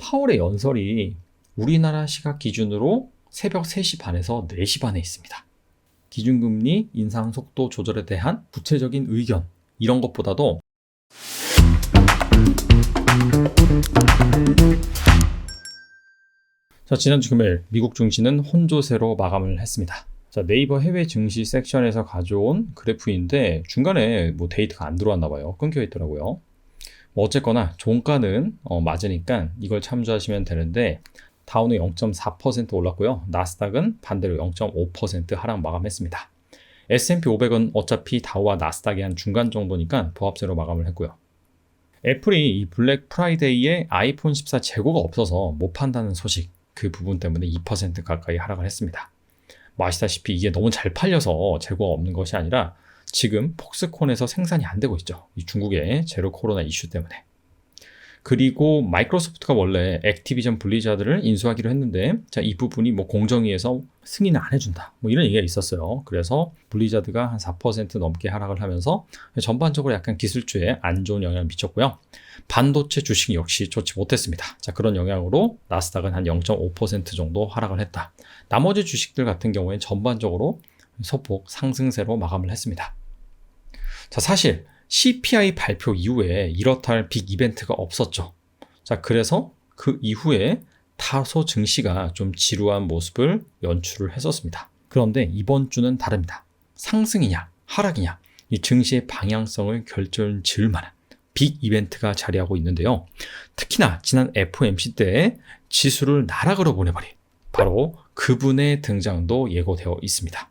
파월의 연설이 우리나라 시각 기준으로 새벽 3시 반에서 4시 반에 있습니다. 기준금리 인상 속도 조절에 대한 구체적인 의견, 이런 것보다도 지난주 금요일 미국 증시는 혼조세로 마감을 했습니다. 네이버 해외 증시 섹션에서 가져온 그래프인데 중간에 데이터가 안 들어왔나 봐요. 끊겨 있더라고요. 어쨌거나 종가는 맞으니까 이걸 참조하시면 되는데, 다우는 0.4% 올랐고요. 나스닥은 반대로 0.5% 하락 마감했습니다. S&P 500은 어차피 다우와 나스닥의 한 중간 정도니까 보합세로 마감을 했고요. 애플이 이 블랙 프라이데이에 아이폰 14 재고가 없어서 못 판다는 소식, 그 부분 때문에 2% 가까이 하락을 했습니다. 아시다시피 이게 너무 잘 팔려서 재고가 없는 것이 아니라 지금 폭스콘에서 생산이 안 되고 있죠. 이 중국의 제로 코로나 이슈 때문에. 그리고 마이크로소프트가 원래 액티비전 블리자드를 인수하기로 했는데, 이 부분이 공정위에서 승인을 안 해준다, 이런 얘기가 있었어요. 그래서 블리자드가 한 4% 넘게 하락을 하면서 전반적으로 약간 기술주에 안 좋은 영향을 미쳤고요. 반도체 주식 역시 좋지 못했습니다. 그런 영향으로 나스닥은 한 0.5% 정도 하락을 했다. 나머지 주식들 같은 경우에 전반적으로 소폭 상승세로 마감을 했습니다. 사실 CPI 발표 이후에 이렇다 할 빅 이벤트가 없었죠. 그래서 그 이후에 다소 증시가 좀 지루한 모습을 연출을 했었습니다. 그런데 이번 주는 다릅니다. 상승이냐 하락이냐, 이 증시의 방향성을 결정 지을 만한 빅 이벤트가 자리하고 있는데요. 특히나 지난 FOMC 때 지수를 나락으로 보내버린 바로 그분의 등장도 예고되어 있습니다.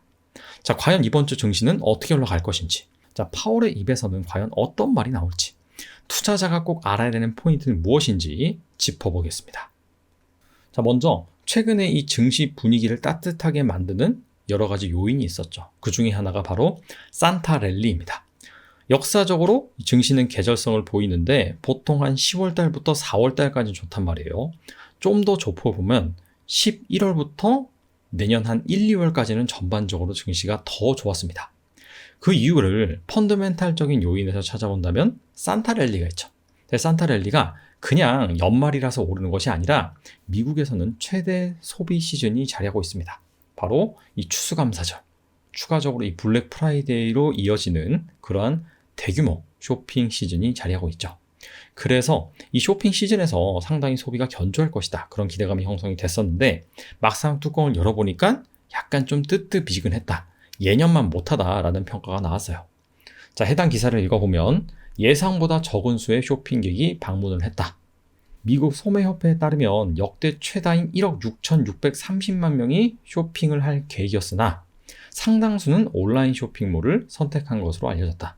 과연 이번 주 증시는 어떻게 올라갈 것인지, 파월의 입에서는 과연 어떤 말이 나올지, 투자자가 꼭 알아야 되는 포인트는 무엇인지 짚어보겠습니다. 먼저 최근에 이 증시 분위기를 따뜻하게 만드는 여러 가지 요인이 있었죠. 그 중에 하나가 바로 산타 랠리입니다. 역사적으로 증시는 계절성을 보이는데 보통 한 10월 달부터 4월 달까지 좋단 말이에요. 좀 더 좁혀보면 11월부터 내년 한 1, 2월까지는 전반적으로 증시가 더 좋았습니다. 그 이유를 펀더멘탈적인 요인에서 찾아본다면 산타 랠리가 있죠. 산타 랠리가 그냥 연말이라서 오르는 것이 아니라 미국에서는 최대 소비 시즌이 자리하고 있습니다. 바로 이 추수감사절, 추가적으로 이 블랙 프라이데이로 이어지는 그러한 대규모 쇼핑 시즌이 자리하고 있죠. 그래서 이 쇼핑 시즌에서 상당히 소비가 견조할 것이다, 그런 기대감이 형성이 됐었는데 막상 뚜껑을 열어보니까 약간 좀 뜨뜻미지근했다, 예년만 못하다라는 평가가 나왔어요. 해당 기사를 읽어보면 예상보다 적은 수의 쇼핑객이 방문을 했다. 미국 소매협회에 따르면 역대 최다인 1억 6,630만 명이 쇼핑을 할 계획이었으나 상당수는 온라인 쇼핑몰을 선택한 것으로 알려졌다.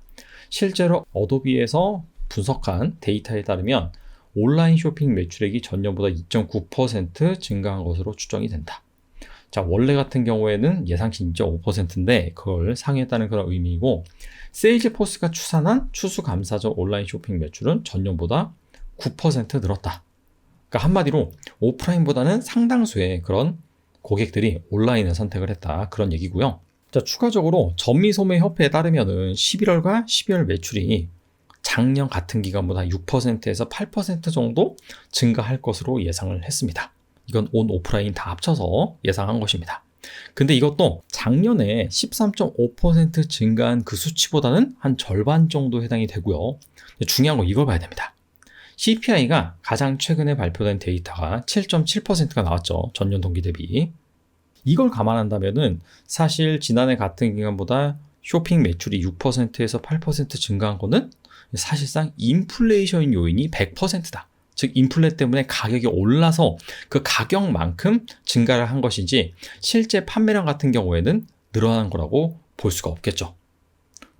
실제로 어도비에서 분석한 데이터에 따르면 온라인 쇼핑 매출액이 전년보다 2.9% 증가한 것으로 추정이 된다. 원래 같은 경우에는 예상치 2.5%인데 그걸 상회했다는 그런 의미이고, 세일즈포스가 추산한 추수감사절 온라인 쇼핑 매출은 전년보다 9% 늘었다. 한마디로 오프라인보다는 상당수의 그런 고객들이 온라인을 선택을 했다, 그런 얘기고요. 추가적으로 전미소매협회에 따르면은 11월과 12월 매출이 작년 같은 기간보다 6%에서 8% 정도 증가할 것으로 예상을 했습니다. 이건 온 오프라인 다 합쳐서 예상한 것입니다. 근데 이것도 작년에 13.5% 증가한 그 수치보다는 한 절반 정도 해당이 되고요. 중요한 건 이걸 봐야 됩니다. CPI가 가장 최근에 발표된 데이터가 7.7%가 나왔죠. 전년 동기 대비. 이걸 감안한다면은 사실 지난해 같은 기간보다 쇼핑 매출이 6%에서 8% 증가한 거는 사실상 인플레이션 요인이 100%다. 즉 인플레 때문에 가격이 올라서 그 가격만큼 증가를 한 것이지 실제 판매량 같은 경우에는 늘어난 거라고 볼 수가 없겠죠.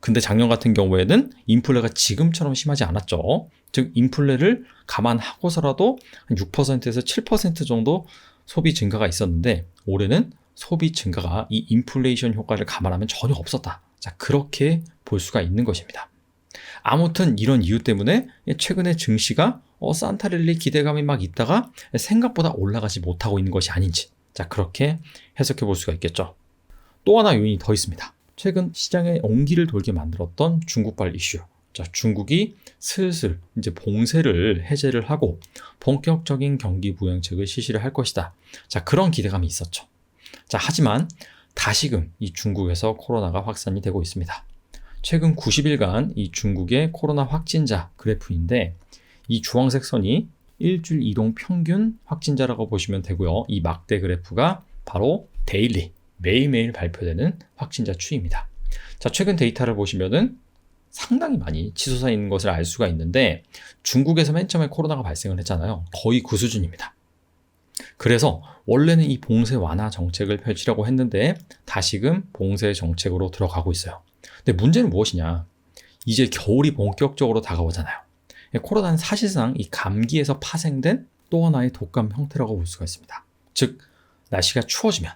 근데 작년 같은 경우에는 인플레가 지금처럼 심하지 않았죠. 즉 인플레를 감안하고서라도 한 6%에서 7% 정도 소비 증가가 있었는데 올해는 소비 증가가 이 인플레이션 효과를 감안하면 전혀 없었다. 그렇게 볼 수가 있는 것입니다. 아무튼 이런 이유 때문에 최근에 증시가 산타랠리 기대감이 막 있다가 생각보다 올라가지 못하고 있는 것이 아닌지, 그렇게 해석해 볼 수가 있겠죠. 또 하나 요인이 더 있습니다. 최근 시장에 온기를 돌게 만들었던 중국발 이슈, 자, 중국이 슬슬 이제 봉쇄를 해제를 하고 본격적인 경기 부양책을 실시를 할 것이다. 자, 그런 기대감이 있었죠. 자, 하지만 다시금 이 중국에서 코로나가 확산이 되고 있습니다. 최근 90일간 이 중국의 코로나 확진자 그래프인데 이 주황색 선이 일주일 이동 평균 확진자라고 보시면 되고요. 이 막대 그래프가 바로 데일리, 매일매일 발표되는 확진자 추이입니다. 자, 최근 데이터를 보시면은 상당히 많이 치솟아 있는 것을 알 수가 있는데 중국에서 맨 처음에 코로나가 발생을 했잖아요. 거의 그 수준입니다. 그래서 원래는 이 봉쇄 완화 정책을 펼치려고 했는데 다시금 봉쇄 정책으로 들어가고 있어요. 근데 문제는 무엇이냐? 이제 겨울이 본격적으로 다가오잖아요. 코로나는 사실상 이 감기에서 파생된 또 하나의 독감 형태라고 볼 수가 있습니다. 즉, 날씨가 추워지면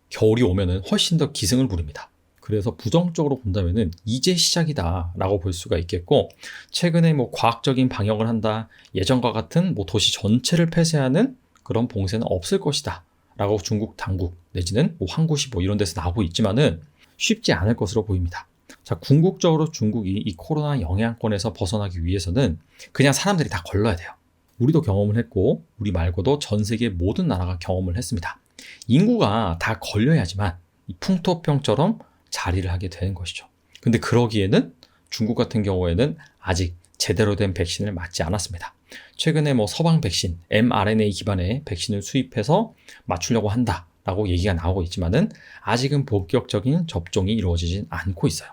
겨울이 오면은 훨씬 더 기승을 부립니다. 그래서 부정적으로 본다면은 이제 시작이다라고 볼 수가 있겠고, 최근에 과학적인 방역을 한다, 예전과 같은 도시 전체를 폐쇄하는 그런 봉쇄는 없을 것이다 라고 중국 당국 내지는 황구시 이런 데서 나오고 있지만은 쉽지 않을 것으로 보입니다. 자, 궁극적으로 중국이 이 코로나 영향권에서 벗어나기 위해서는 그냥 사람들이 다 걸러야 돼요. 우리도 경험을 했고 우리 말고도 전 세계 모든 나라가 경험을 했습니다. 인구가 다 걸려야지만 이 풍토병처럼 자리를 하게 되는 것이죠. 근데 그러기에는 중국 같은 경우에는 아직 제대로 된 백신을 맞지 않았습니다. 최근에 서방 백신, mRNA 기반의 백신을 수입해서 맞추려고 한다라고 얘기가 나오고 있지만은 아직은 본격적인 접종이 이루어지진 않고 있어요.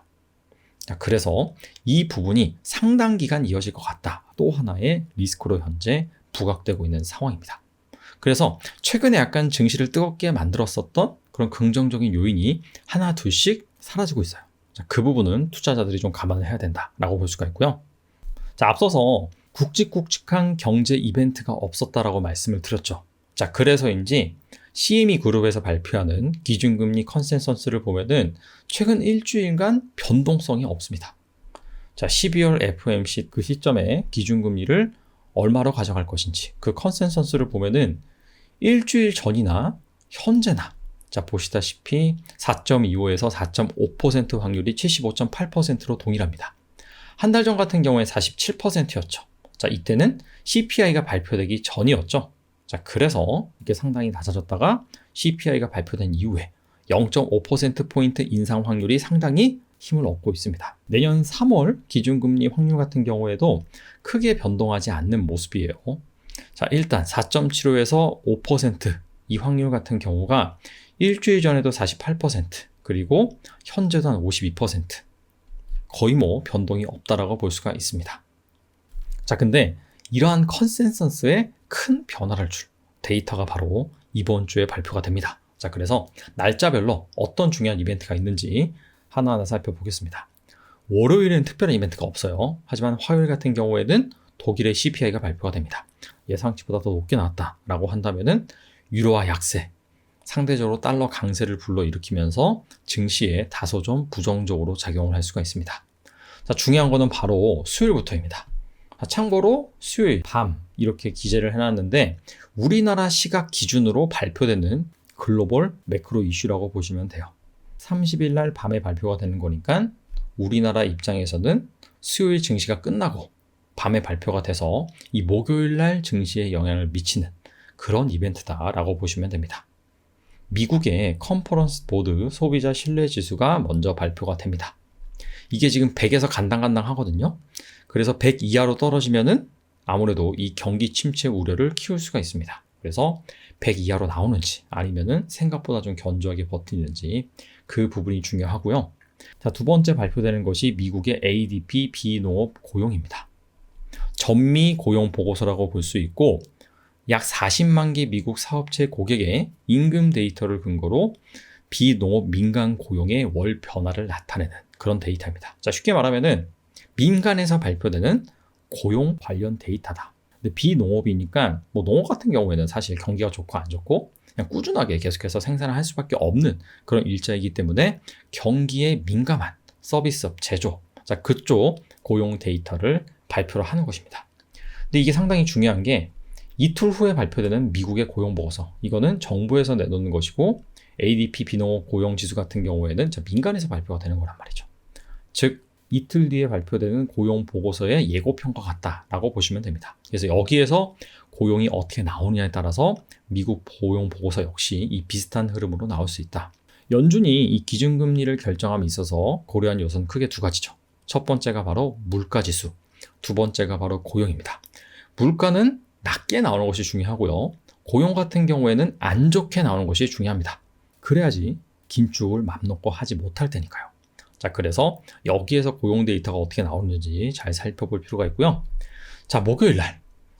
자, 그래서 이 부분이 상당 기간 이어질 것 같다. 또 하나의 리스크로 현재 부각되고 있는 상황입니다. 그래서 최근에 약간 증시를 뜨겁게 만들었었던 그런 긍정적인 요인이 하나 둘씩 사라지고 있어요. 자, 그 부분은 투자자들이 좀 감안을 해야 된다라고 볼 수가 있고요. 자, 앞서서 굵직굵직한 경제 이벤트가 없었다라고 말씀을 드렸죠. 자, 그래서인지 CME 그룹에서 발표하는 기준금리 컨센서스를 보면은 최근 일주일간 변동성이 없습니다. 자, 12월 FOMC 그 시점에 기준금리를 얼마로 가져갈 것인지 그 컨센서스를 보면은 일주일 전이나 현재나 자, 보시다시피 4.25에서 4.5% 확률이 75.8%로 동일합니다. 한 달 전 같은 경우에 47%였죠. 자, 이때는 CPI가 발표되기 전이었죠. 자, 그래서 이게 상당히 낮아졌다가 CPI가 발표된 이후에 0.5%포인트 인상 확률이 상당히 힘을 얻고 있습니다. 내년 3월 기준금리 확률 같은 경우에도 크게 변동하지 않는 모습이에요. 자, 일단 4.75에서 5% 이 확률 같은 경우가 일주일 전에도 48% 그리고 현재도 한 52% 거의 변동이 없다라고 볼 수가 있습니다. 자, 근데 이러한 컨센서스에 큰 변화를 줄 데이터가 바로 이번 주에 발표가 됩니다. 자, 그래서 날짜별로 어떤 중요한 이벤트가 있는지 하나하나 살펴보겠습니다. 월요일에는 특별한 이벤트가 없어요. 하지만 화요일 같은 경우에는 독일의 CPI가 발표가 됩니다. 예상치보다 더 높게 나왔다라고 한다면은 유로화 약세, 상대적으로 달러 강세를 불러일으키면서 증시에 다소 좀 부정적으로 작용을 할 수가 있습니다. 자, 중요한 거는 바로 수요일부터입니다. 자, 참고로 수요일 밤 이렇게 기재를 해놨는데 우리나라 시각 기준으로 발표되는 글로벌 매크로 이슈라고 보시면 돼요. 30일 날 밤에 발표가 되는 거니까 우리나라 입장에서는 수요일 증시가 끝나고 밤에 발표가 돼서 이 목요일 날 증시에 영향을 미치는 그런 이벤트다라고 보시면 됩니다. 미국의 컨퍼런스 보드 소비자 신뢰 지수가 먼저 발표가 됩니다. 이게 지금 100에서 간당간당 하거든요. 그래서 100 이하로 떨어지면은 아무래도 이 경기 침체 우려를 키울 수가 있습니다. 그래서 100 이하로 나오는지 아니면은 생각보다 좀 견조하게 버티는지 그 부분이 중요하고요. 자, 두 번째 발표되는 것이 미국의 ADP 비농업 고용입니다. 전미 고용 보고서라고 볼 수 있고 약 40만 개 미국 사업체 고객의 임금 데이터를 근거로 비농업 민간 고용의 월 변화를 나타내는 그런 데이터입니다. 자, 쉽게 말하면은 민간에서 발표되는 고용 관련 데이터다. 근데 비농업이니까 농업 같은 경우에는 사실 경기가 좋고 안 좋고 그냥 꾸준하게 계속해서 생산을 할 수밖에 없는 그런 일자이기 때문에 경기에 민감한 서비스업, 제조, 자, 그쪽 고용 데이터를 발표를 하는 것입니다. 근데 이게 상당히 중요한 게 이틀 후에 발표되는 미국의 고용 보고서, 이거는 정부에서 내놓는 것이고 ADP 비농업 고용 지수 같은 경우에는 민간에서 발표가 되는 거란 말이죠. 즉 이틀 뒤에 발표되는 고용 보고서의 예고평가 같다라고 보시면 됩니다. 그래서 여기에서 고용이 어떻게 나오느냐에 따라서 미국 고용 보고서 역시 이 비슷한 흐름으로 나올 수 있다. 연준이 이 기준금리를 결정함에 있어서 고려한 요소는 크게 두 가지죠. 첫 번째가 바로 물가지수, 두 번째가 바로 고용입니다. 물가는 낮게 나오는 것이 중요하고요. 고용 같은 경우에는 안 좋게 나오는 것이 중요합니다. 그래야지 긴축을 맘 놓고 하지 못할 테니까요. 자, 그래서 여기에서 고용 데이터가 어떻게 나오는지 잘 살펴볼 필요가 있고요. 자, 목요일 날.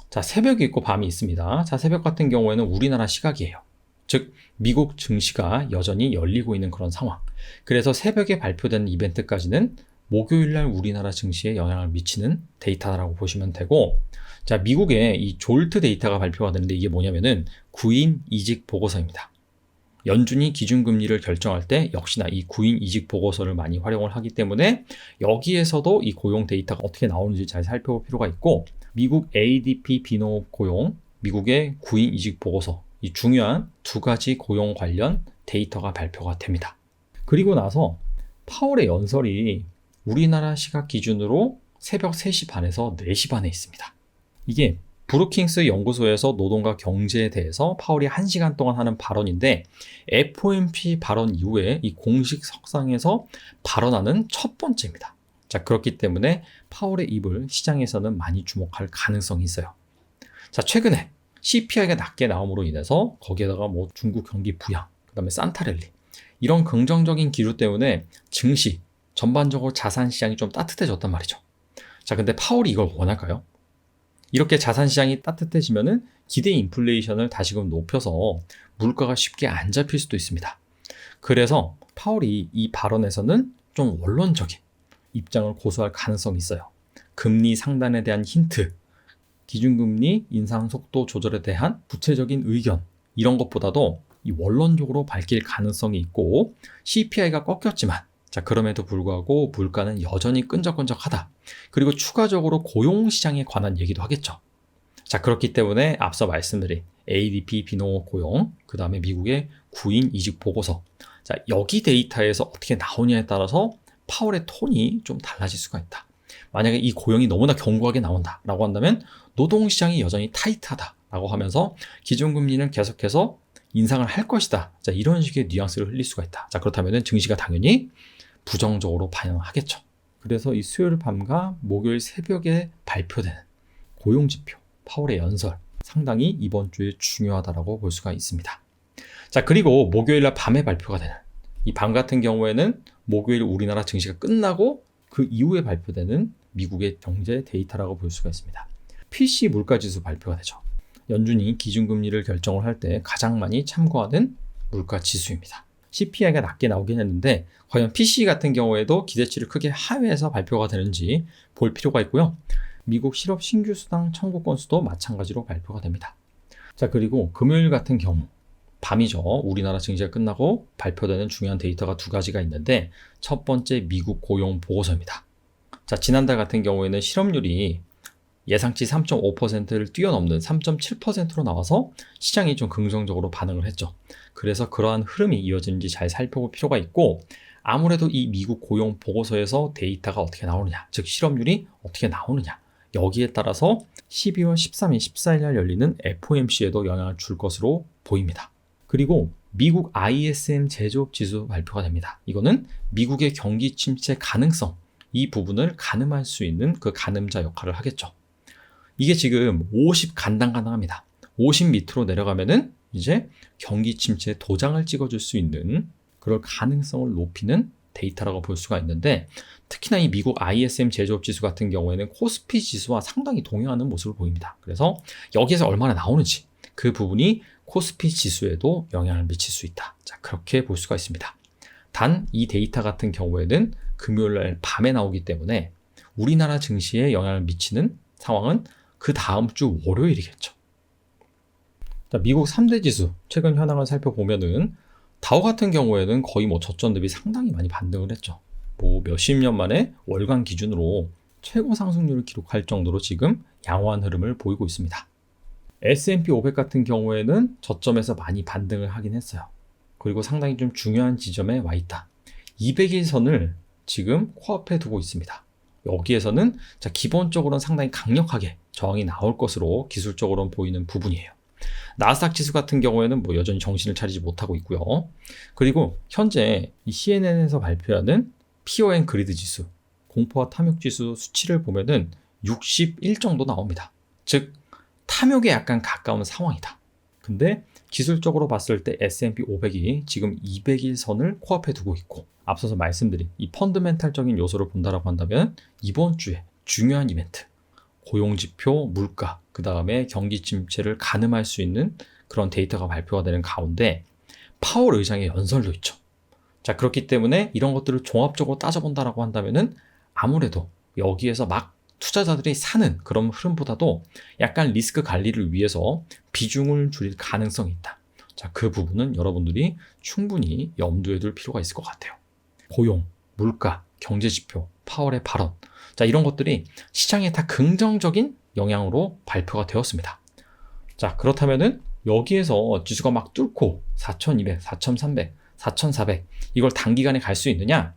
자, 새벽이 있고 밤이 있습니다. 자, 새벽 같은 경우에는 우리나라 시각이에요. 즉, 미국 증시가 여전히 열리고 있는 그런 상황. 그래서 새벽에 발표된 이벤트까지는 목요일 날 우리나라 증시에 영향을 미치는 데이터라고 보시면 되고, 자, 미국의 이 졸트 데이터가 발표가 되는데 이게 뭐냐면은 구인 이직 보고서입니다. 연준이 기준금리를 결정할 때 역시나 이 구인 이직 보고서를 많이 활용을 하기 때문에 여기에서도 이 고용 데이터가 어떻게 나오는지 잘 살펴볼 필요가 있고, 미국 ADP 비농업 고용, 미국의 구인 이직 보고서, 이 중요한 두 가지 고용 관련 데이터가 발표가 됩니다. 그리고 나서 파월의 연설이 우리나라 시각 기준으로 새벽 3시 반에서 4시 반에 있습니다. 이게 브루킹스 연구소에서 노동과 경제에 대해서 파월이 1시간 동안 하는 발언인데 FOMC 발언 이후에 이 공식 석상에서 발언하는 첫 번째입니다. 자, 그렇기 때문에 파월의 입을 시장에서는 많이 주목할 가능성이 있어요. 자, 최근에 CPI가 낮게 나옴으로 인해서 거기에다가 뭐 중국 경기 부양, 그다음에 산타랠리 이런 긍정적인 기류 때문에 증시 전반적으로 자산 시장이 좀 따뜻해졌단 말이죠. 자, 근데 파월이 이걸 원할까요? 이렇게 자산 시장이 따뜻해지면은 기대 인플레이션을 다시금 높여서 물가가 쉽게 안 잡힐 수도 있습니다. 그래서 파월이 이 발언에서는 좀 원론적인 입장을 고수할 가능성이 있어요. 금리 상단에 대한 힌트, 기준금리 인상 속도 조절에 대한 구체적인 의견, 이런 것보다도 이 원론적으로 밝힐 가능성이 있고, CPI가 꺾였지만 자, 그럼에도 불구하고 물가는 여전히 끈적끈적하다. 그리고 추가적으로 고용시장에 관한 얘기도 하겠죠. 자, 그렇기 때문에 앞서 말씀드린 ADP 비농업 고용, 그 다음에 미국의 구인 이직 보고서. 자, 여기 데이터에서 어떻게 나오냐에 따라서 파월의 톤이 좀 달라질 수가 있다. 만약에 이 고용이 너무나 견고하게 나온다라고 한다면 노동시장이 여전히 타이트하다라고 하면서 기준금리는 계속해서 인상을 할 것이다. 자, 이런 식의 뉘앙스를 흘릴 수가 있다. 자, 그렇다면 증시가 당연히 부정적으로 반영하겠죠. 그래서 이 수요일 밤과 목요일 새벽에 발표되는 고용지표, 파월의 연설, 상당히 이번 주에 중요하다고 볼 수가 있습니다. 자, 그리고 목요일 날 밤에 발표가 되는 이 밤 같은 경우에는 목요일 우리나라 증시가 끝나고 그 이후에 발표되는 미국의 경제 데이터라고 볼 수가 있습니다. PC 물가지수 발표가 되죠. 연준이 기준금리를 결정을 할 때 가장 많이 참고하는 물가지수입니다. CPI가 낮게 나오긴 했는데 과연 PCE 같은 경우에도 기대치를 크게 하회해서 발표가 되는지 볼 필요가 있고요. 미국 실업 신규 수당 청구 건수도 마찬가지로 발표가 됩니다. 자, 그리고 금요일 같은 경우 밤이죠. 우리나라 증시가 끝나고 발표되는 중요한 데이터가 두 가지가 있는데 첫 번째 미국 고용 보고서입니다. 자, 지난달 같은 경우에는 실업률이 예상치 3.5%를 뛰어넘는 3.7%로 나와서 시장이 좀 긍정적으로 반응을 했죠. 그래서 그러한 흐름이 이어지는지 잘 살펴볼 필요가 있고, 아무래도 이 미국 고용 보고서에서 데이터가 어떻게 나오느냐, 즉 실업률이 어떻게 나오느냐, 여기에 따라서 12월 13일, 14일 날 열리는 FOMC에도 영향을 줄 것으로 보입니다. 그리고 미국 ISM 제조업 지수 발표가 됩니다. 이거는 미국의 경기 침체 가능성, 이 부분을 가늠할 수 있는 그 가늠자 역할을 하겠죠. 이게 지금 50 간당간당합니다. 50 밑으로 내려가면은 이제 경기 침체 도장을 찍어줄 수 있는 그럴 가능성을 높이는 데이터라고 볼 수가 있는데, 특히나 이 미국 ISM 제조업 지수 같은 경우에는 코스피 지수와 상당히 동행하는 모습을 보입니다. 그래서 여기에서 얼마나 나오는지 그 부분이 코스피 지수에도 영향을 미칠 수 있다. 자, 그렇게 볼 수가 있습니다. 단 이 데이터 같은 경우에는 금요일 날 밤에 나오기 때문에 우리나라 증시에 영향을 미치는 상황은 그 다음 주 월요일이겠죠. 자, 미국 3대 지수 최근 현황을 살펴보면은 다우 같은 경우에는 거의 뭐 저점 대비 상당히 많이 반등을 했죠. 뭐 몇십 년 만에 월간 기준으로 최고 상승률을 기록할 정도로 지금 양호한 흐름을 보이고 있습니다. S&P 500 같은 경우에는 저점에서 많이 반등을 하긴 했어요. 그리고 상당히 좀 중요한 지점에 와 있다. 200일 선을 지금 코앞에 두고 있습니다. 여기에서는 기본적으로는 상당히 강력하게 저항이 나올 것으로 기술적으로는 보이는 부분이에요. 나스닥 지수 같은 경우에는 여전히 정신을 차리지 못하고 있고요. 그리고 현재 이 CNN에서 발표하는 PON 그리드 지수, 공포와 탐욕 지수 수치를 보면은 61 정도 나옵니다. 즉 탐욕에 약간 가까운 상황이다. 근데 기술적으로 봤을 때 S&P 500이 지금 200일 선을 코앞에 두고 있고, 앞서서 말씀드린 이 펀드멘탈적인 요소를 본다라고 한다면 이번 주에 중요한 이벤트, 고용지표, 물가, 그 다음에 경기 침체를 가늠할 수 있는 그런 데이터가 발표가 되는 가운데 파월 의장의 연설도 있죠. 자, 그렇기 때문에 이런 것들을 종합적으로 따져본다라고 한다면은 아무래도 여기에서 막 투자자들이 사는 그런 흐름보다도 약간 리스크 관리를 위해서 비중을 줄일 가능성이 있다. 자, 그 부분은 여러분들이 충분히 염두에 둘 필요가 있을 것 같아요. 고용, 물가, 경제지표, 파월의 발언, 자, 이런 것들이 시장에 다 긍정적인 영향으로 발표가 되었습니다. 자, 그렇다면은 여기에서 지수가 막 뚫고 4,200, 4,300, 4,400 이걸 단기간에 갈 수 있느냐?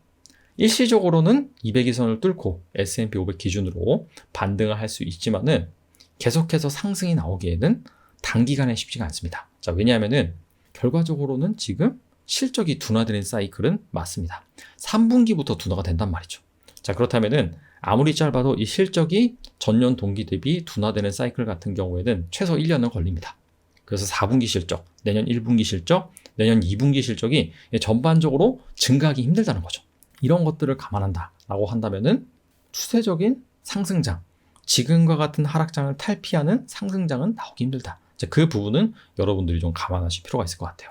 일시적으로는 200일선을 뚫고 S&P 500 기준으로 반등을 할 수 있지만은 계속해서 상승이 나오기에는 단기간에 쉽지가 않습니다. 자, 왜냐하면은 결과적으로는 지금 실적이 둔화되는 사이클은 맞습니다. 3분기부터 둔화가 된단 말이죠. 자, 그렇다면은 아무리 짧아도 이 실적이 전년 동기 대비 둔화되는 사이클 같은 경우에는 최소 1년은 걸립니다. 그래서 4분기 실적, 내년 1분기 실적, 내년 2분기 실적이 전반적으로 증가하기 힘들다는 거죠. 이런 것들을 감안한다라고 한다면은 추세적인 상승장, 지금과 같은 하락장을 탈피하는 상승장은 나오기 힘들다. 자, 그 부분은 여러분들이 좀 감안하실 필요가 있을 것 같아요.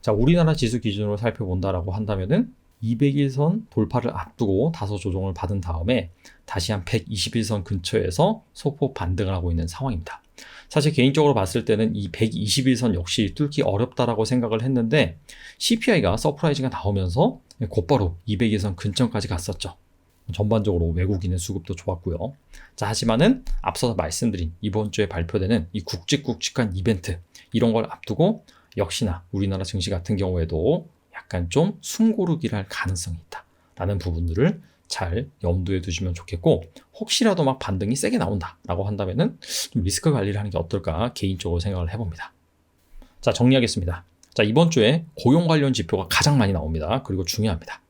자, 우리나라 지수 기준으로 살펴본다라고 한다면은 200일선 돌파를 앞두고 다소 조정을 받은 다음에 다시 한 121선 근처에서 소폭 반등을 하고 있는 상황입니다. 사실 개인적으로 봤을 때는 이 121선 역시 뚫기 어렵다라고 생각을 했는데 CPI가 서프라이즈가 나오면서 곧바로 200일선 근처까지 갔었죠. 전반적으로 외국인의 수급도 좋았고요. 자, 하지만은 앞서서 말씀드린 이번 주에 발표되는 이 굵직굵직한 이벤트, 이런 걸 앞두고 역시나 우리나라 증시 같은 경우에도 약간 좀 숨고르기를 할 가능성이 있다라는 부분들을 잘 염두에 두시면 좋겠고, 혹시라도 막 반등이 세게 나온다라고 한다면은 좀 리스크 관리를 하는 게 어떨까 개인적으로 생각을 해봅니다. 자, 정리하겠습니다. 자, 이번 주에 고용 관련 지표가 가장 많이 나옵니다. 그리고 중요합니다.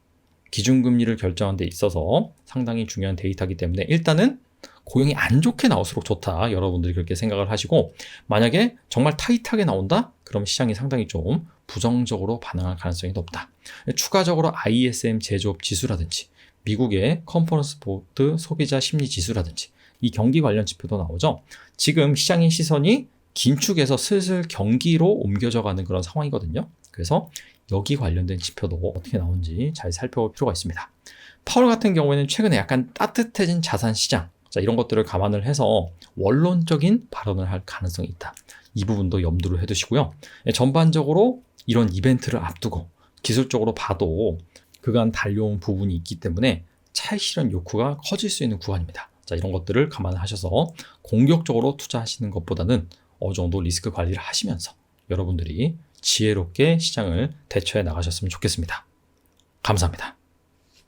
기준금리를 결정하는 데 있어서 상당히 중요한 데이터이기 때문에 일단은 고용이 안 좋게 나올수록 좋다. 여러분들이 그렇게 생각을 하시고, 만약에 정말 타이트하게 나온다? 그럼 시장이 상당히 좀 부정적으로 반응할 가능성이 높다. 추가적으로 ISM 제조업 지수라든지 미국의 컨퍼런스 보드 소비자 심리 지수라든지 이 경기 관련 지표도 나오죠. 지금 시장의 시선이 긴축에서 슬슬 경기로 옮겨져 가는 그런 상황이거든요. 그래서 여기 관련된 지표도 어떻게 나오는지 잘 살펴볼 필요가 있습니다. 파월 같은 경우에는 최근에 약간 따뜻해진 자산 시장, 자, 이런 것들을 감안을 해서 원론적인 발언을 할 가능성이 있다. 이 부분도 염두를 해두시고요. 전반적으로 이런 이벤트를 앞두고 기술적으로 봐도 그간 달려온 부분이 있기 때문에 차익 실현 욕구가 커질 수 있는 구간입니다. 자, 이런 것들을 감안하셔서 공격적으로 투자하시는 것보다는 어느 정도 리스크 관리를 하시면서 여러분들이 지혜롭게 시장을 대처해 나가셨으면 좋겠습니다. 감사합니다.